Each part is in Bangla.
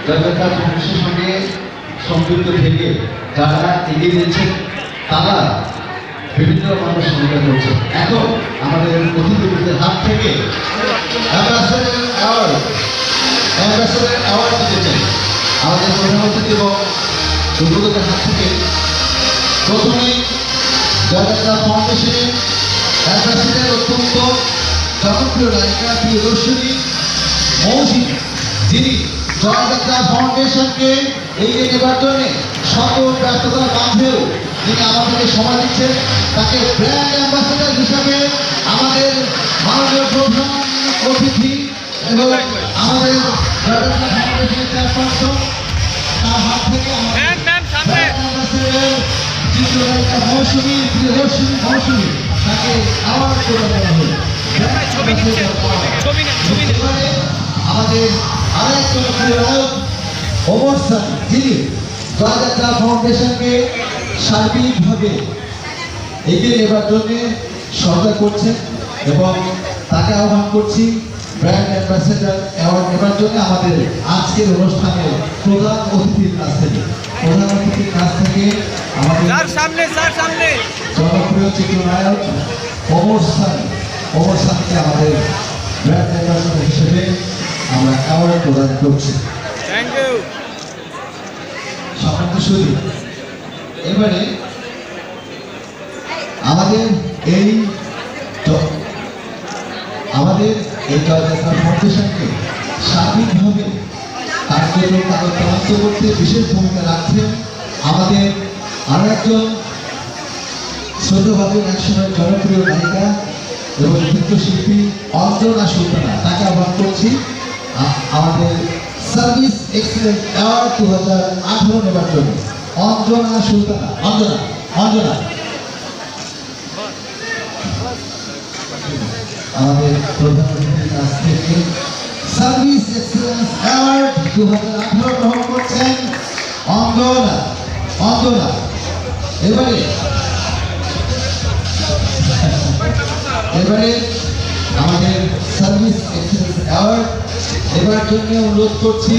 জয়প্রকাশ মানুষের সঙ্গে সম্পৃক্ত থেকে যারা এগিয়ে দিয়েছেন তারা বিভিন্ন মানুষ সহায়তা করছে। এখন আমাদের অতিথিদের হাত থেকে অ্যাম্বাসেডর অ্যাওয়ার্ড দিতে চাই আমাদের প্রধানমন্ত্রী এবং দুর্গতের হাত থেকে। প্রথমে জয়যাত্রা ফাউন্ডেশনের অ্যাম্বাসেডর অত্যন্ত জনপ্রিয় নায়িকা প্রিয়দর্শিনী মৌসুমী, যিনি জয়যাত্রা ফাউন্ডেশনকে এগিয়ে নেবার জন্য সকল ব্যস্ততার মাঝেও যিনি আমাদেরকে সময় দিচ্ছেন, তাকে ব্র্যান্ড অ্যাম্বাসেডর হিসাবে আমাদের মাননীয় প্রধান অতিথি এবং আমাদের জয়যাত্রা ফাউন্ডেশনের চেয়ারপারসন তার হাত থেকে চিত্রনায়িকা মৌসুমী প্রিয়দর্শিনী মৌসুমী তাকে অ্যাওয়ার্ড প্রদান করা হল। আমাদের আরেকজন নায়ক ওমর সানি, যিনি জয়যাত্রা ফাউন্ডেশনকে সার্বিকভাবে এগিয়ে নেবার জন্য সহায়তা করছেন এবং তাকে আহ্বান করছি ব্র্যান্ড অ্যাম্বাসেডর অ্যাওয়ার্ড নেবার জন্য আমাদের আজকের অনুষ্ঠানের প্রধান অতিথির কাছ থেকে। প্রধান অতিথির কাছ থেকে আমাদের জনপ্রিয় চিত্রনায়ক ওমর সানিকে আমাদের ব্র্যান্ড অ্যাম্বাসেডর হিসেবে আমরা অ্যাওয়ার্ড প্রদান করছি। এবারে আমাদের এই জয়যাত্রা ফাউন্ডেশনকে সার্বিকভাবে কার্যক্রম তদন্ত করতে বিশেষ ভূমিকা রাখছেন আমাদের আরো একজন শ্রদ্ধেয় একসময় জনপ্রিয় নায়িকা এবং নৃত্যশিল্পী অঞ্জনা সুলতানা, তাকে আহ্বান করছি আমাদের সার্ভিস এক্সেলেন্স অ্যাওয়ার্ড 2018 নেবার জন্য। অঞ্জনা সুলতানা, অঞ্জনা আমাদের প্রধান অতিথির কাছ থেকে সার্ভিস এক্সেলেন্স অ্যাওয়ার্ড 2018 গ্রহণ করছেন অঞ্জনা। এবারে আমাদের সার্ভিস এক্সেলেন্স অ্যাওয়ার্ড এবার জন্য অনুরোধ করছি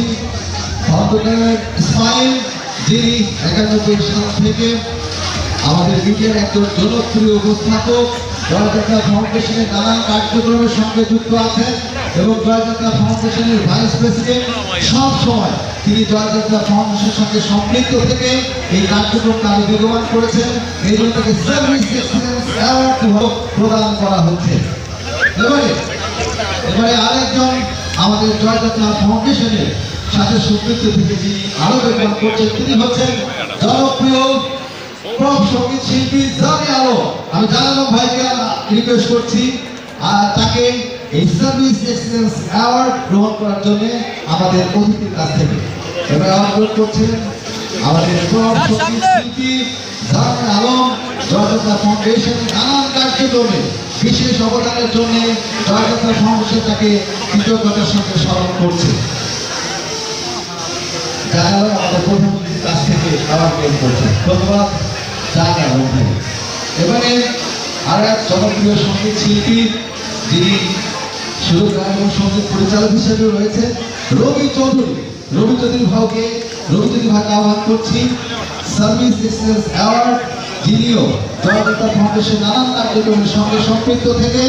খন্দকার ইসমাইল, যিনি 91 সাল থেকে আমাদের মিডিয়ার একজন জনপ্রিয় উপস্থাপক, জয়যাত্রা ফাউন্ডেশনের নানান কার্যক্রমের সঙ্গে যুক্ত আছেন এবং জয়যাত্রা ফাউন্ডেশনের ভাইস প্রেসিডেন্ট। সব সময় তিনি জয়যাত্রা ফাউন্ডেশনের সঙ্গে সম্পৃক্ত থেকে এই কার্যক্রমকে আরো বেগবান করেছেন। এই জন্য তাকে সার্ভিস এক্সেলেন্স অ্যাওয়ার্ড প্রদান করা হচ্ছে। এবারে আরেকজন আমাদের জয়যাত্রা ফাউন্ডেশনের সাথে সম্পৃক্ত থেকে যিনি আরো বেগবান করছেন, তিনি হচ্ছেন জনপ্রিয় পপ সঙ্গীত শিল্পী জানি আলো। আমি জানানো ভাইকে রিকোয়েস্ট করছি তাকে এই সার্ভিস এক্সেলেন্স অ্যাওয়ার্ড গ্রহণ করার জন্য আমাদের অতিথির কাছ থেকে। এবার অনুরোধ করছেন আমাদের পপ সঙ্গীত শিল্পী জানি আলম, জয়যাত্রা ফাউন্ডেশনের নানান কার্যক্রমে বিশেষ অবদানের জন্য জয়যাত্রা ফাউন্ডেশন তাকে কৃতজ্ঞতার সঙ্গে স্মরণ করছে। জানালো আমাদের প্রধানমন্ত্রীর কাছ থেকে অ্যাওয়ার্ড গ্রহণ করছে। ধন্যবাদ জানাবো। এবারে আর এক জনপ্রিয় সঙ্গীত শিল্পী, যিনি শুধু গান এবং সঙ্গীত পরিচালক হিসেবে রয়েছে, রবি চৌধুরী ভাইকে আহ্বান করছি সার্ভিস এক্সেলেন্স অ্যাওয়ার্ড, যিনিও জয়যাত্রা ফাউন্ডেশন নানান কার্যক্রমের সঙ্গে সম্পৃক্ত থেকে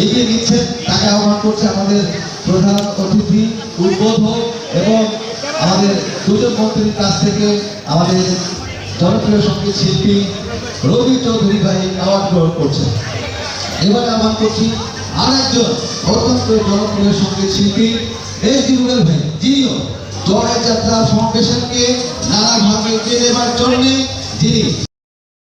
এগিয়ে নিচ্ছেন। তাকে আহ্বান করছে আমাদের প্রধান অতিথি, উদ্বোধক এবং আমাদের দুজন মন্ত্রীর কাছ থেকে আমাদের জনপ্রিয় সঙ্গীত শিল্পী রবি চৌধুরী ভাই অ্যাওয়ার্ড গ্রহণ করছেন। এবারে আহ্বান করছি আরেকজন অত্যন্ত জনপ্রিয় সঙ্গীত শিল্পী এসডিউল ভাই, যিনিও জয়যাত্রা ফাউন্ডেশনকে নানাভাবে এগিয়ে নেবার জন্য যিনি